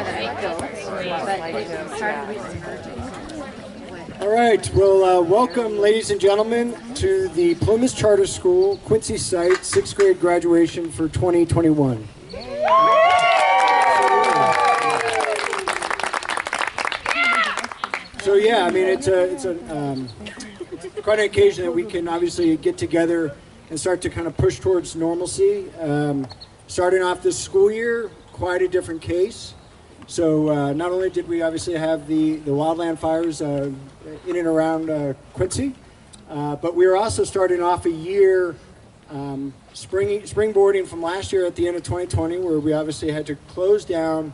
All right, well, welcome, ladies and gentlemen, to the Plumas Charter School Quincy site 6th grade graduation for 2021. So yeah, I mean, it's quite an occasion that we can obviously get together and start to kind of push towards normalcy. Starting off this school year, quite a different case. So not only did we obviously have the wildland fires in and around Quincy, but we were also starting off a year springboarding from last year at the end of 2020, where we obviously had to close down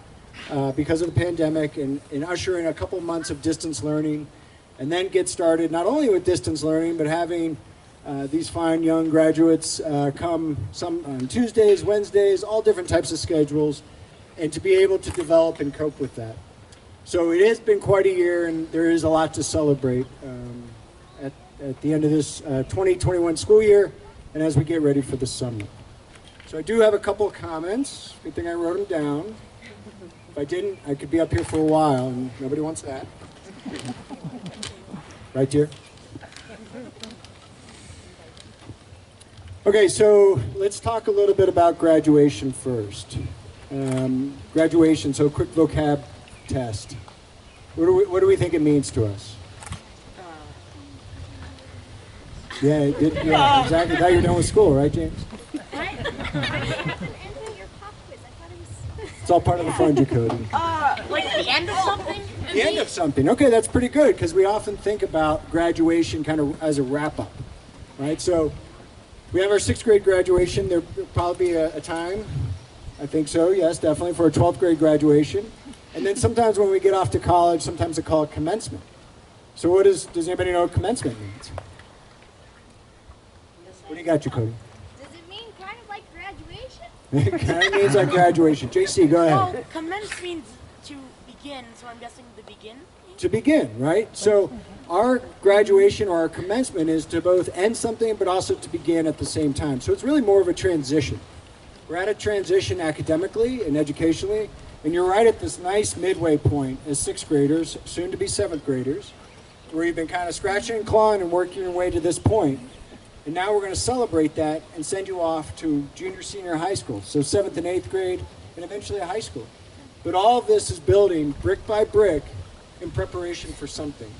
because of the pandemic and usher in a couple months of distance learning, and then get started not only with distance learning, but having these fine young graduates come some on Tuesdays, Wednesdays, all different types of schedules, and to be able to develop and cope with that. So it has been quite a year, and there is a lot to celebrate at the end of this 2021 school year, and as we get ready for the summer. So I do have a couple of comments. Good thing I wrote them down. If I didn't, I could be up here for a while, and nobody wants that. Right, dear? Okay, so let's talk a little bit about graduation first. Graduation, so quick vocab test. What do we think it means to us? Yeah, exactly. Now you're done with school, right, James? It's all part of the fun, Jacody. Like the end of something? The end of something. Okay, that's pretty good, because we often think about graduation kind of as a wrap-up, right? So we have our 6th grade graduation. There'll probably be a time, I think so, yes, definitely, for a 12th grade graduation. And then sometimes when we get off to college, sometimes they call it commencement. So does anybody know what commencement means? What do you got, Jacody? Does it mean kind of like graduation? It kind of means like graduation. JC, go ahead. Well, commence means to begin, so I'm guessing to begin. To begin, right? So our graduation or our commencement is to both end something but also to begin at the same time. So it's really more of a transition. We're at a transition academically and educationally, and you're right at this nice midway point as 6th graders, soon to be 7th graders, where you've been kind of scratching and clawing and working your way to this point. And now we're going to celebrate that and send you off to junior, senior high school. So 7th and 8th grade, and eventually a high school. But all of this is building brick by brick in preparation for something.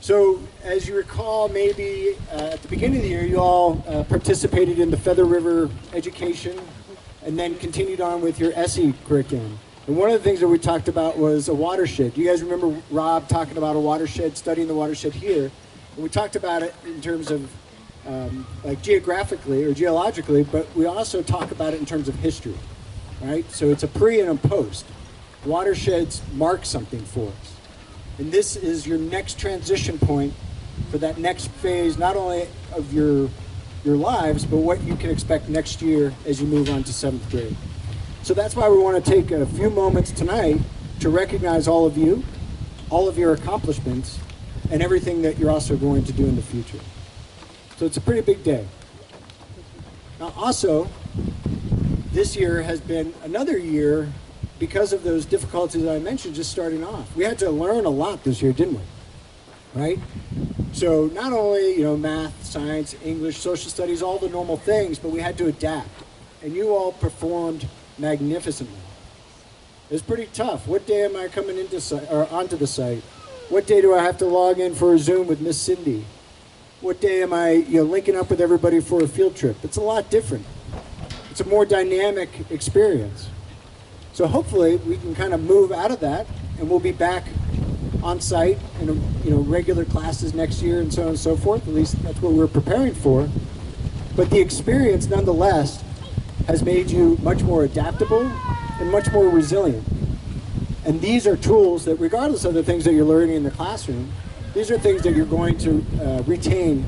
So as you recall, maybe at the beginning of the year, you all participated in the Feather River education and then continued on with your SE curriculum. And one of the things that we talked about was a watershed. You guys remember Rob talking about a watershed, studying the watershed here? And we talked about it in terms of like geographically or geologically, but we also talk about it in terms of history, right? So it's a pre and a post. Watersheds mark something for us. And this is your next transition point for that next phase, not only of your lives, but what you can expect next year as you move on to 7th grade. So that's why we want to take a few moments tonight to recognize all of you, all of your accomplishments, and everything that you're also going to do in the future. So it's a pretty big day. Now also, this year has been another year because of those difficulties I mentioned just starting off. We had to learn a lot this year, didn't we? Right? So not only, math, science, English, social studies, all the normal things, but we had to adapt. And you all performed magnificently. It was pretty tough. What day am I coming onto the site? What day do I have to log in for a Zoom with Miss Cindy? What day am I linking up with everybody for a field trip? It's a lot different. It's a more dynamic experience. So hopefully we can kind of move out of that, and we'll be back on site in regular classes next year and so on and so forth. At least that's what we're preparing for. But the experience nonetheless has made you much more adaptable and much more resilient. And these are tools that, regardless of the things that you're learning in the classroom, these are things that you're going to retain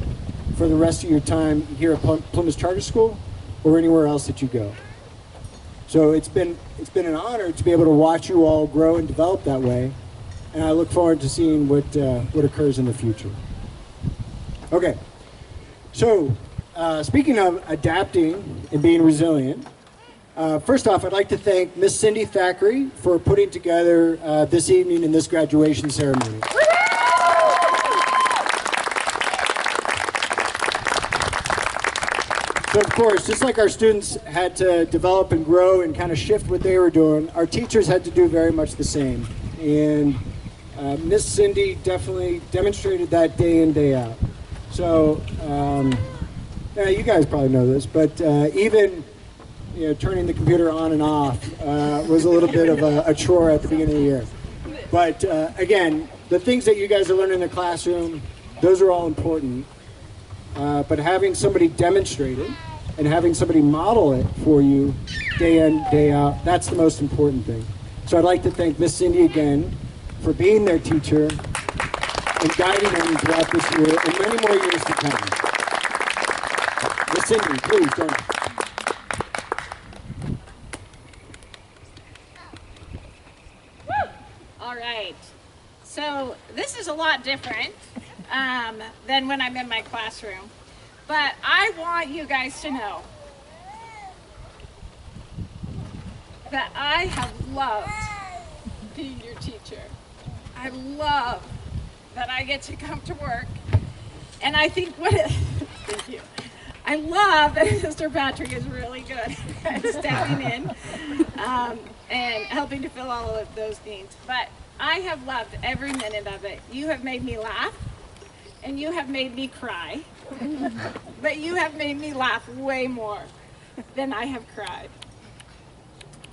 for the rest of your time here at Plumas Charter School or anywhere else that you go. So it's been an honor to be able to watch you all grow and develop that way, and I look forward to seeing what occurs in the future. Okay, so speaking of adapting and being resilient, First off, I'd like to thank Miss Cindy Thackeray for putting together this evening in this graduation ceremony. So of course, just like our students had to develop and grow and kind of shift what they were doing, our teachers had to do very much the same. And Miss Cindy definitely demonstrated that day in, day out. So, yeah, you guys probably know this, but even turning the computer on and off was a little bit of a chore at the beginning of the year. But again, the things that you guys are learning in the classroom, those are all important. But having somebody demonstrate it and having somebody model it for you day in, day out, that's the most important thing. So I'd like to thank Miss Cindy again for being their teacher and guiding them throughout this year and many more years to come. Miss Cindy, please join us. All right. So this is a lot different than when I'm in my classroom. But I want you guys to know that I have loved being your teacher. I love that I get to come to work. And I think thank you. I love that Mr. Patrick is really good at stepping in and helping to fill all of those needs. But I have loved every minute of it. You have made me laugh, and you have made me cry. But you have made me laugh way more than I have cried.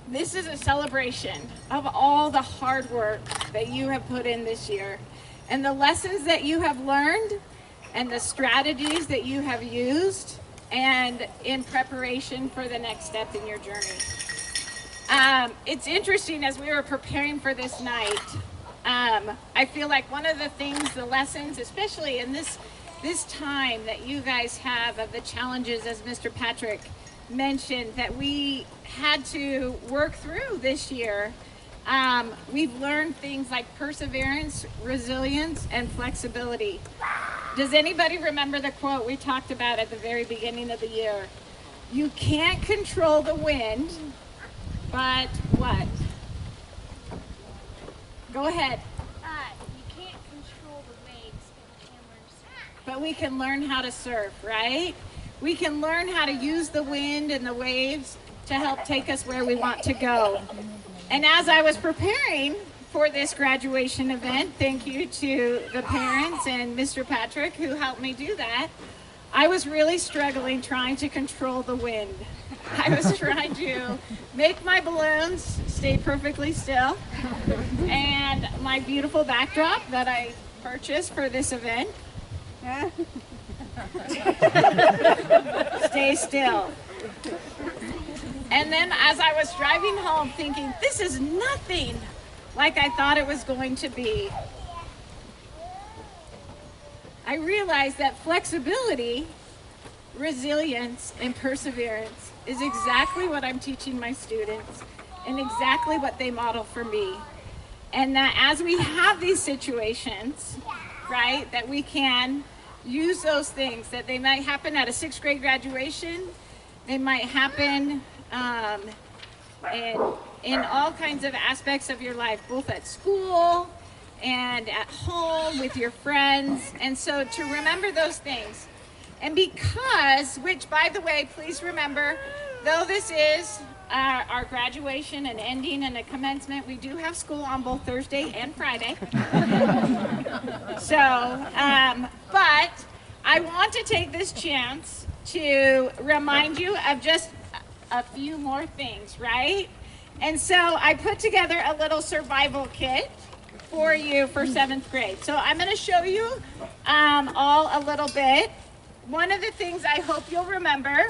This is a celebration of all the hard work that you have put in this year, and the lessons that you have learned, and the strategies that you have used, and in preparation for the next step in your journey. It's interesting, as we were preparing for this night, I feel like one of the things, the lessons, especially in this time that you guys have of the challenges, as Mr. Patrick mentioned, that we had to work through this year, we've learned things like perseverance, resilience, and flexibility. Does anybody remember the quote we talked about at the very beginning of the year? You can't control the wind, but what? Go ahead. You can't control the waves, But we can learn how to surf, right? We can learn how to use the wind and the waves to help take us where we want to go. And as I was preparing for this graduation event, thank you to the parents and Mr. Patrick who helped me do that, I was really struggling trying to control the wind. I was trying to make my balloons stay perfectly still, and my beautiful backdrop that I purchased for this event stay still. And then as I was driving home thinking, this is nothing like I thought it was going to be, I realized that flexibility, resilience, and perseverance is exactly what I'm teaching my students and exactly what they model for me. And that as we have these situations, right, that we can use those things, that they might happen at a 6th grade graduation, they might happen in all kinds of aspects of your life, both at school and at home with your friends. And so to remember those things. And because, which by the way, please remember, though this is our graduation and ending and a commencement, we do have school on both Thursday and Friday. So, but I want to take this chance to remind you of just a few more things, right? And so I put together a little survival kit for you for 7th grade. So I'm going to show you all a little bit. One of the things I hope you'll remember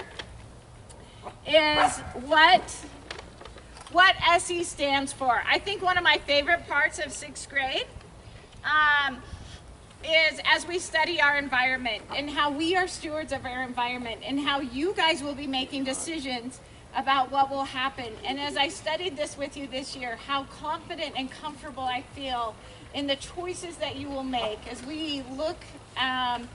is what SE stands for. I think one of my favorite parts of 6th grade is as we study our environment and how we are stewards of our environment and how you guys will be making decisions about what will happen. And as I studied this with you this year, how confident and comfortable I feel in the choices that you will make as we look at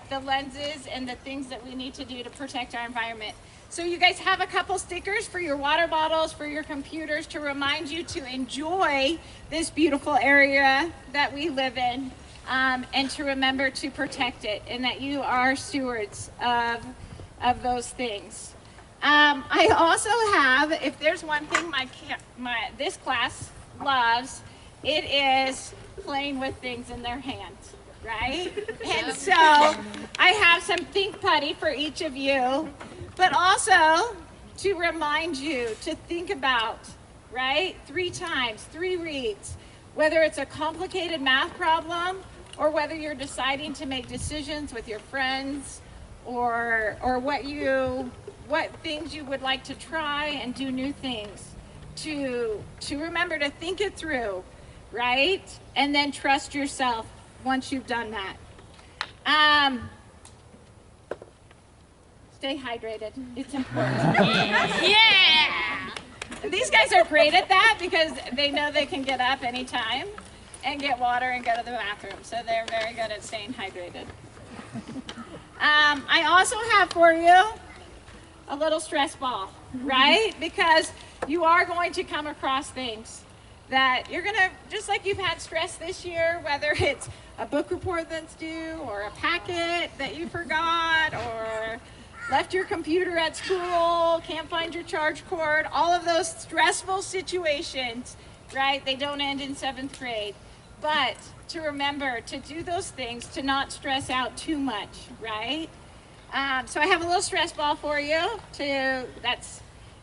the lenses and the things that we need to do to protect our environment. So you guys have a couple stickers for your water bottles, for your computers, to remind you to enjoy this beautiful area that we live in, and to remember to protect it, and that you are stewards of those things. I also have, if there's one thing this class loves, it is playing with things in their hands, right? And so I have some Think Putty for each of you, but also to remind you to think about, right? 3 times, 3 reads, whether it's a complicated math problem or whether you're deciding to make decisions with your friends, or what things you would like to try and do new things, to remember to think it through, right? And then trust yourself once you've done that. Stay hydrated. It's important. Yeah! These guys are great at that because they know they can get up anytime and get water and go to the bathroom. So they're very good at staying hydrated. I also have for you a little stress ball, right? Because you are going to come across things that you're gonna, just like you've had stress this year, whether it's a book report that's due, or a packet that you forgot, or left your computer at school, can't find your charge cord, all of those stressful situations, right? They don't end in 7th grade. But to remember to do those things, to not stress out too much, right? So I have a little stress ball for you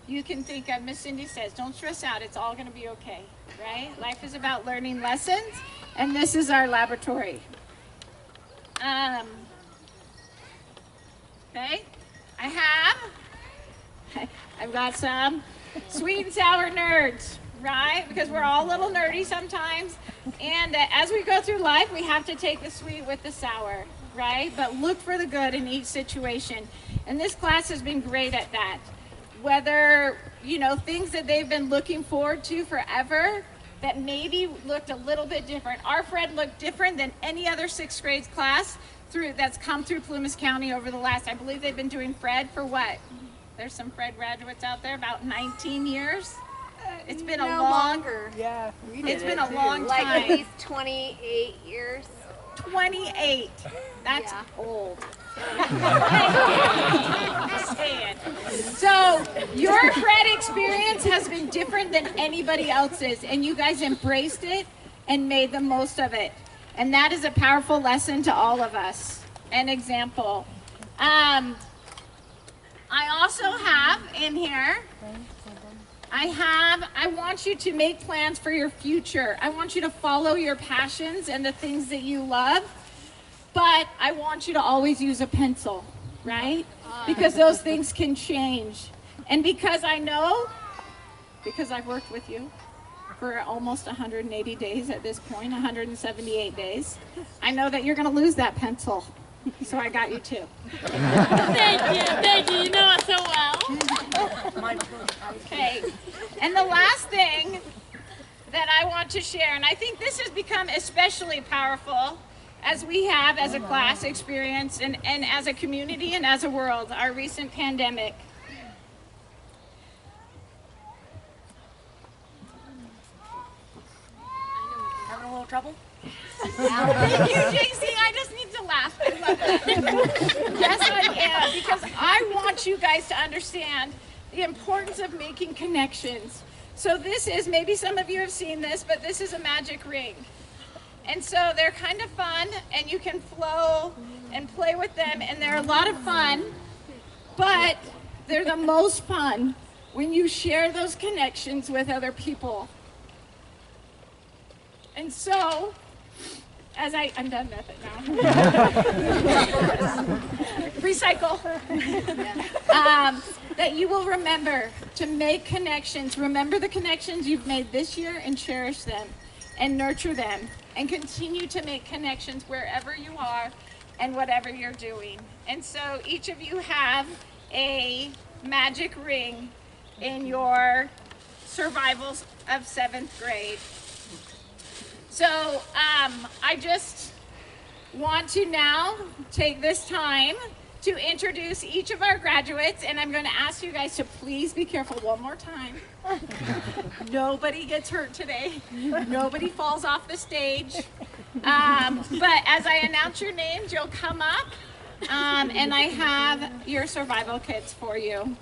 you can think of. Miss Cindy says, don't stress out, it's all gonna be okay, right? Life is about learning lessons, and this is our laboratory. Okay, I've got some sweet and sour nerds, right? Because we're all a little nerdy sometimes, and as we go through life, we have to take the sweet with the sour, right? But look for the good in each situation, and this class has been great at that. Whether, things that they've been looking forward to forever that maybe looked a little bit different. Our Fred looked different than any other 6th grade class that's come through Plumas County over the last, I believe they've been doing Fred for what? There's some Fred graduates out there, about 19 years. It's been longer. Yeah. It's been a long time. Like at least 28 years. 28. That's old. So your Fred experience has been different than anybody else's, and you guys embraced it and made the most of it. And that is a powerful lesson to all of us, an example. I also have in here, I want you to make plans for your future. I want you to follow your passions and the things that you love, but I want you to always use a pencil, right? Because those things can change. And because I know, because I've worked with you for almost 180 days at this point, 178 days, I know that you're going to lose that pencil. So I got you too. Thank you, you know it so well. Okay, and the last thing that I want to share, and I think this has become especially powerful as we have as a class experience and as a community and as a world, our recent pandemic. Having a little trouble? Thank you, JC. I just need to laugh. I love that. Yes, I am, because I want you guys to understand the importance of making connections. So this is, maybe some of you have seen this, but this is a magic ring. And so they're kind of fun, and you can flow and play with them, and they're a lot of fun, but they're the most fun when you share those connections with other people. And so, as I'm done with it now. Recycle. That you will remember to make connections. Remember the connections you've made this year and cherish them and nurture them and continue to make connections wherever you are and whatever you're doing. And so each of you have a magic ring in your survivals of 7th grade. So I just want to now take this time to introduce each of our graduates, and I'm going to ask you guys to please be careful one more time. Nobody gets hurt today. Nobody falls off the stage. But as I announce your names, you'll come up, and I have your survival kits for you.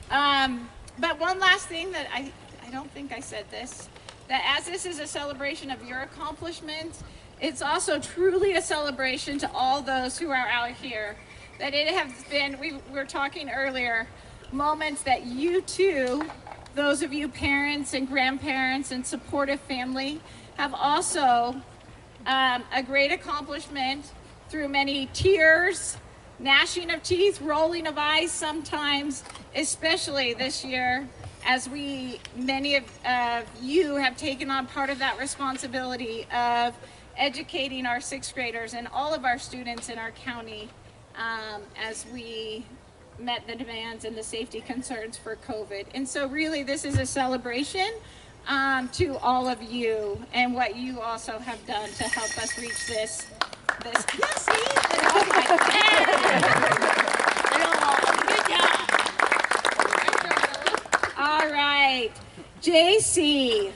But one last thing that I don't think I said this, that as this is a celebration of your accomplishments, it's also truly a celebration to all those who are out here. That it has been, we were talking earlier, moments that you too, those of you parents and grandparents and supportive family, have also a great accomplishment through many tears, gnashing of teeth, rolling of eyes sometimes, especially this year, as many of you have taken on part of that responsibility of educating our sixth graders and all of our students in our county as we met the demands and the safety concerns for COVID. And so really this is a celebration to all of you and what you also have done to help us reach this. Yes, see? Oh my God. Good job. All right, JC.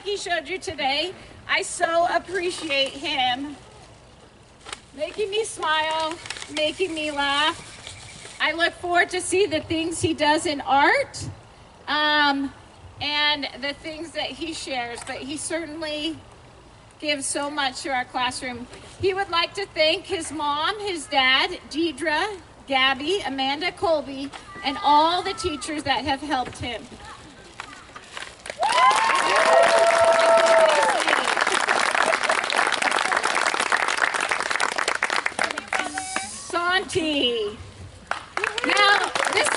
He showed you today. I so appreciate him making me smile, making me laugh. I look forward to see the things he does in art and the things that he shares, but he certainly gives so much to our classroom. He would like to thank his mom, his dad, Deidre, Gabby, Amanda, Colby, and all the teachers that have helped him. Santi. Now, this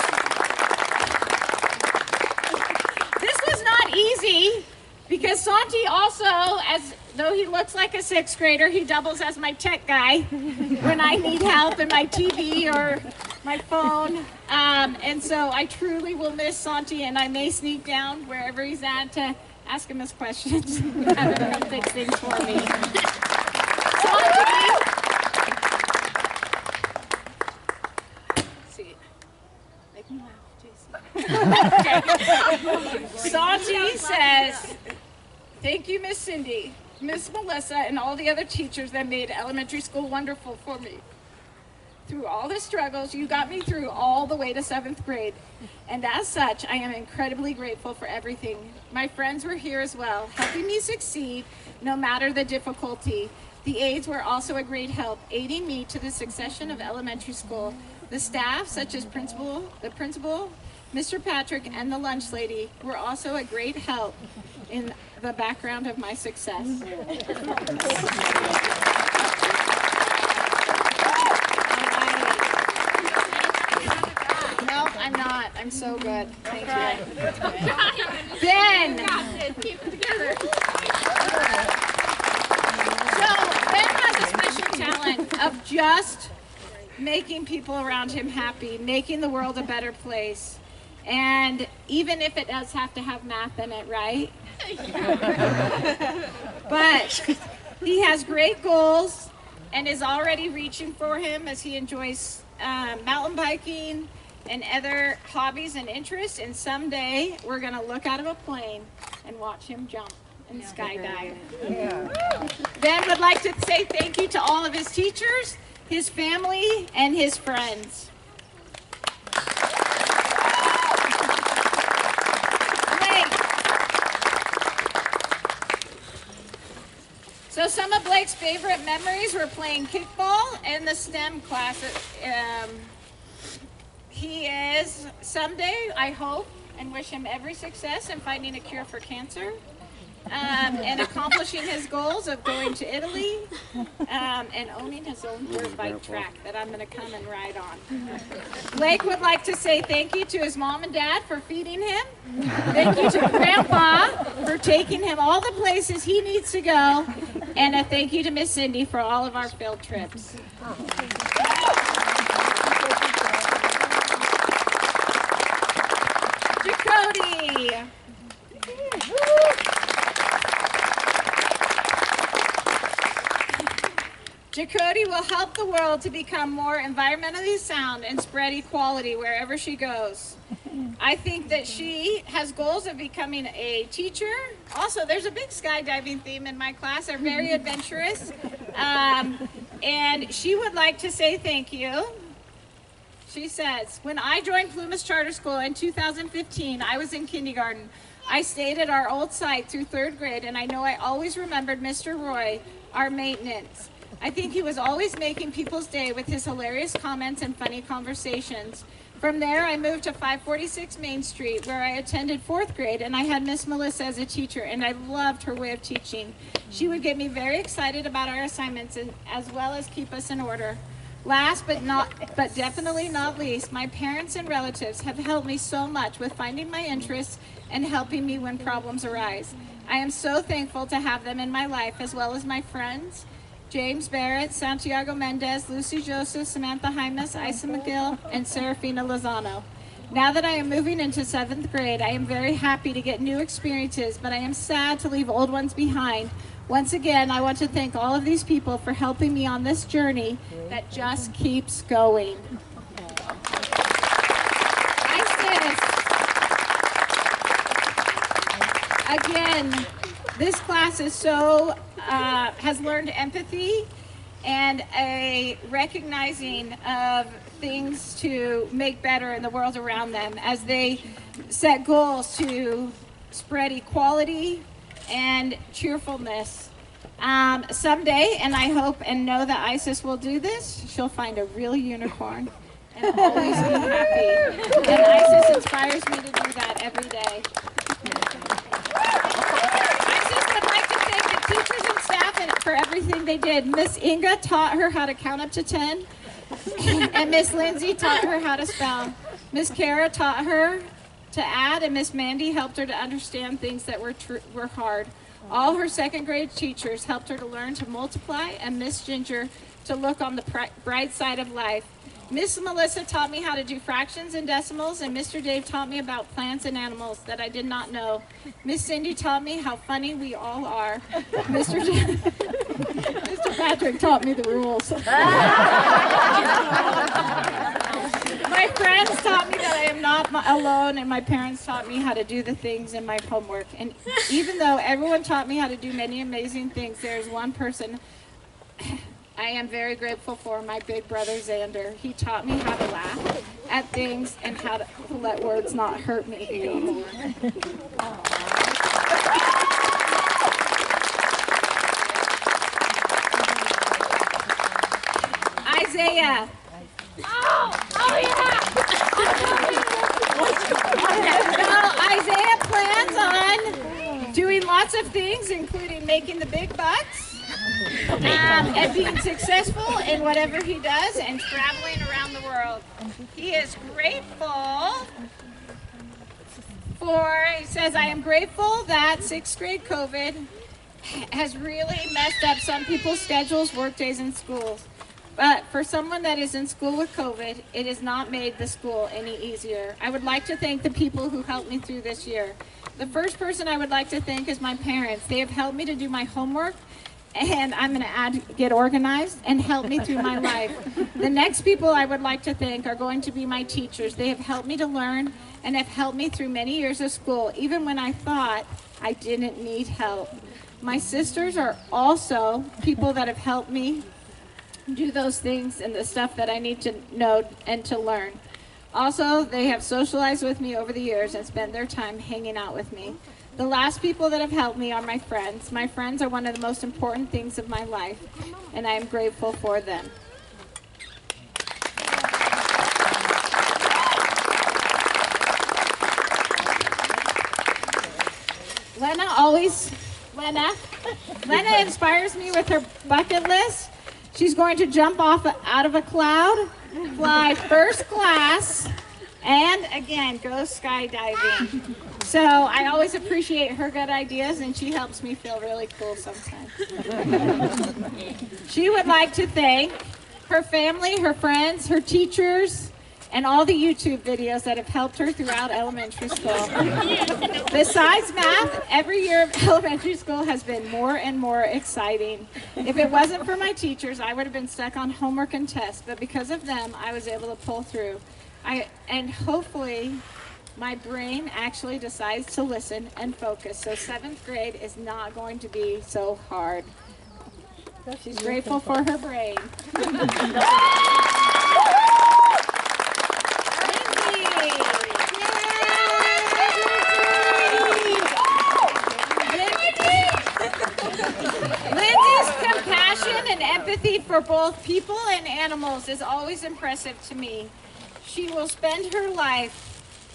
was not easy because Santi also, as though he looks like a sixth grader, he doubles as my tech guy when I need help in my TV or my phone. And so I truly will miss Santi, and I may sneak down wherever he's at to ask him his questions. Have him come fix things for me. Santi. See, make me laugh, JC. Santi says, thank you, Miss Cindy, Miss Melissa, and all the other teachers that made elementary school wonderful for me. Through all the struggles, you got me through all the way to 7th grade. And as such, I am incredibly grateful for everything. My friends were here as well, helping me succeed no matter the difficulty. The aides were also a great help, aiding me to the succession of elementary school. The staff, such as the principal, Mr. Patrick, and the lunch lady, were also a great help in the background of my success. No, I'm not. I'm so good. Thank you. Ben! Keep it together. So, Ben has a special talent of just making people around him happy, making the world a better place. And even if it does have to have math in it, right? But he has great goals and is already reaching for him as he enjoys mountain biking and other hobbies and interests. And someday we're going to look out of a plane and watch him jump and skydive. Yeah. Ben would like to say thank you to all of his teachers, his family, and his friends. So some of Blake's favorite memories were playing kickball and the STEM class. He is someday, I hope, and wish him every success in finding a cure for cancer and accomplishing his goals of going to Italy and owning his own dirt bike track that I'm going to come and ride on. Blake would like to say thank you to his mom and dad for feeding him. Thank you to Grandpa for taking him all the places he needs to go. And a thank you to Miss Cindy for all of our field trips. Jacody. Jacody will help the world to become more environmentally sound and spread equality wherever she goes. I think that she has goals of becoming a teacher. Also, there's a big skydiving theme in my class. They're very adventurous. And she would like to say thank you. She says, when I joined Plumas Charter School in 2015, I was in kindergarten. I stayed at our old site through 3rd grade, and I know I always remembered Mr. Roy, our maintenance. I think he was always making people's day with his hilarious comments and funny conversations. From there, I moved to 546 Main Street, where I attended 4th grade, and I had Miss Melissa as a teacher, and I loved her way of teaching. She would get me very excited about our assignments, and, as well as keep us in order. Last but definitely not least, my parents and relatives have helped me so much with finding my interests and helping me when problems arise. I am so thankful to have them in my life, as well as my friends, James Barrett, Santiago Mendez, Lucy Joseph, Samantha Hymas, Isa McGill, and Serafina Lozano. Now that I am moving into 7th grade, I am very happy to get new experiences, but I am sad to leave old ones behind. Once again, I want to thank all of these people for helping me on this journey that just keeps going. Again, this class is has learned empathy and a recognizing of things to make better in the world around them as they set goals to spread equality and cheerfulness. Someday, and I hope and know that Isis will do this, she'll find a real unicorn and always be happy. And Isis inspires me to do that every day. Teachers and staff for everything they did. Miss Inga taught her how to count up to 10, and Miss Lindsay taught her how to spell. Miss Kara taught her to add, and Miss Mandy helped her to understand things that were hard. All her 2nd grade teachers helped her to learn to multiply, and Miss Ginger to look on the bright side of life. Miss Melissa taught me how to do fractions and decimals, and Mr. Dave taught me about plants and animals that I did not know. Miss Cindy taught me how funny we all are. Mr. Patrick taught me the rules. My friends taught me that I am not alone, and my parents taught me how to do the things in my homework. And even though everyone taught me how to do many amazing things, there is one person I am very grateful for, my big brother Xander. He taught me how to laugh at things and how to let words not hurt me anymore. Isaiah. Oh yeah. So Isaiah plans on doing lots of things, including making the big bucks. And being successful in whatever he does and traveling around the world. He is grateful he says, I am grateful that 6th grade COVID has really messed up some people's schedules, work days, and schools. But for someone that is in school with COVID, it has not made the school any easier. I would like to thank the people who helped me through this year. The first person I would like to thank is my parents. They have helped me to do my homework, and I'm going to add get organized and help me through my life. The next people I would like to thank are going to be my teachers. They have helped me to learn and have helped me through many years of school, even when I thought I didn't need help. My sisters are also people that have helped me do those things and the stuff that I need to know and to learn. Also, they have socialized with me over the years and spent their time hanging out with me. The last people that have helped me are my friends. My friends are one of the most important things of my life, and I am grateful for them. Lena inspires me with her bucket list. She's going to jump off out of a cloud, fly first class, and again, go skydiving. So I always appreciate her good ideas, and she helps me feel really cool sometimes. She would like to thank her family, her friends, her teachers, and all the YouTube videos that have helped her throughout elementary school. Besides math, every year of elementary school has been more and more exciting. If it wasn't for my teachers, I would have been stuck on homework and tests, but because of them, I was able to pull through. And hopefully, my brain actually decides to listen and focus, so 7th grade is not going to be so hard. She's grateful for her brain. Lindsay's compassion and empathy for both people and animals is always impressive to me. She will spend her life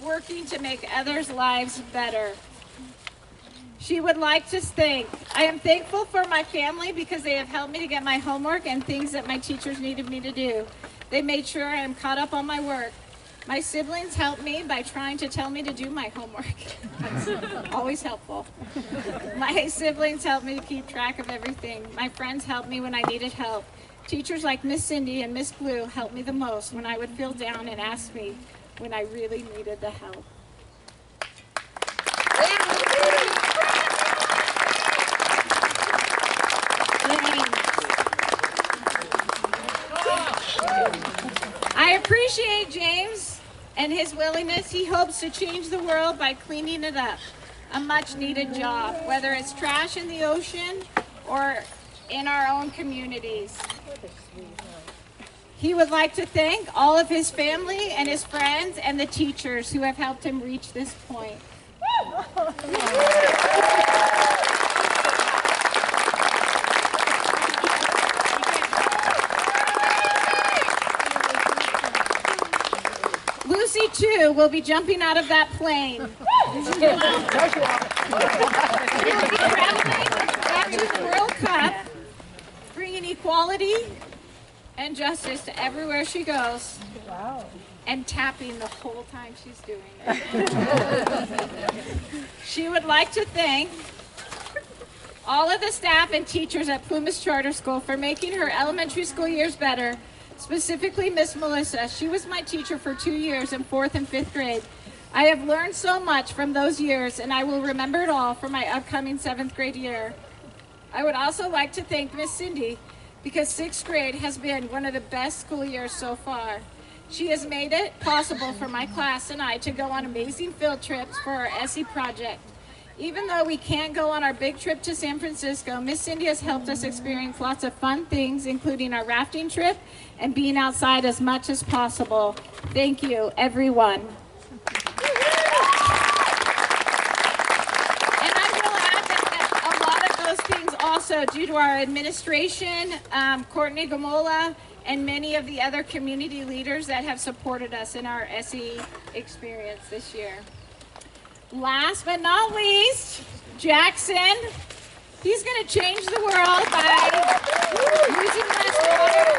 working to make others' lives better. She would like to thank, I am thankful for my family because they have helped me to get my homework and things that my teachers needed me to do. They made sure I am caught up on my work. My siblings helped me by trying to tell me to do my homework. That's always helpful. My siblings helped me to keep track of everything. My friends helped me when I needed help. Teachers like Miss Cindy and Miss Blue helped me the most when I would feel down and ask me when I really needed the help. I appreciate James and his willingness. He hopes to change the world by cleaning it up. A much needed job, whether it's trash in the ocean or in our own communities. He would like to thank all of his family and his friends and the teachers who have helped him reach this point. Lucy, too, will be jumping out of that plane. Traveling to the World Cup, bringing equality and justice to everywhere she goes. Wow. And tapping the whole time she's doing it. She would like to thank all of the staff and teachers at Plumas Charter School for making her elementary school years better. Specifically, Miss Melissa. She was my teacher for 2 years in 4th and 5th grade. I have learned so much from those years, and I will remember it all for my upcoming 7th grade year. I would also like to thank Miss Cindy because 6th grade has been one of the best school years so far. She has made it possible for my class and I to go on amazing field trips for our SE project. Even though we can't go on our big trip to San Francisco, Miss Cindy has helped us experience lots of fun things, including our rafting trip and being outside as much as possible. Thank you, everyone. And I will add that a lot of those things also due to our administration, Courtney Gamola, and many of the other community leaders that have supported us in our SE experience this year. Last but not least, Jackson. He's going to change the world by using less water.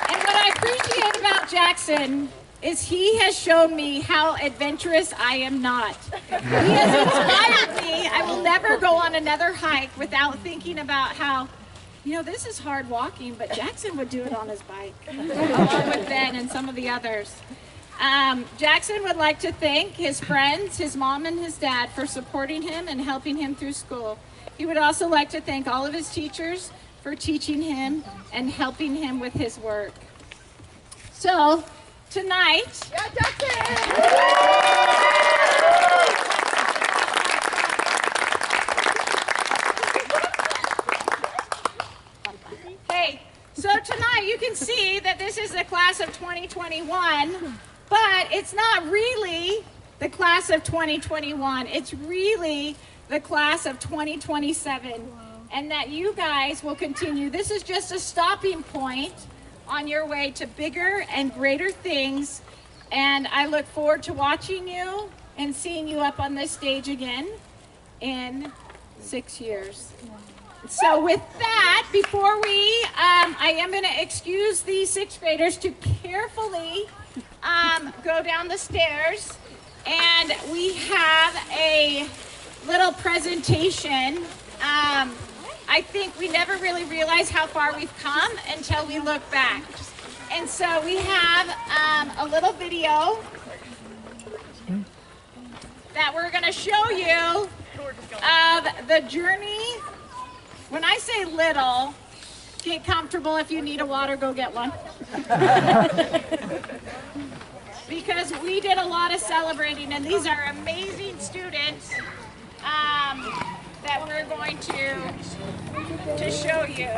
And what I appreciate about Jackson is he has shown me how adventurous I am not. He has inspired me. I will never go on another hike without thinking about how, you know, this is hard walking, but Jackson would do it on his bike, along with Ben and some of the others. Jackson would like to thank his friends, his mom and his dad for supporting him and helping him through school. He would also like to thank all of his teachers for teaching him and helping him with his work. So, tonight, so tonight you can see that this is the class of 2021. But it's not really the class of 2021. It's really the class of 2027. Wow. And that you guys will continue. This is just a stopping point on your way to bigger and greater things. And I look forward to watching you and seeing you up on this stage again in 6 years. So with that, before we, I am going to excuse the 6th graders to carefully go down the stairs, and we have a little presentation. I think we never really realize how far we've come until we look back. And so we have a little video that we're going to show you of the journey. When I say little, get comfortable. If you need a water, go get one. Because we did a lot of celebrating, and these are amazing students that we're going to show you.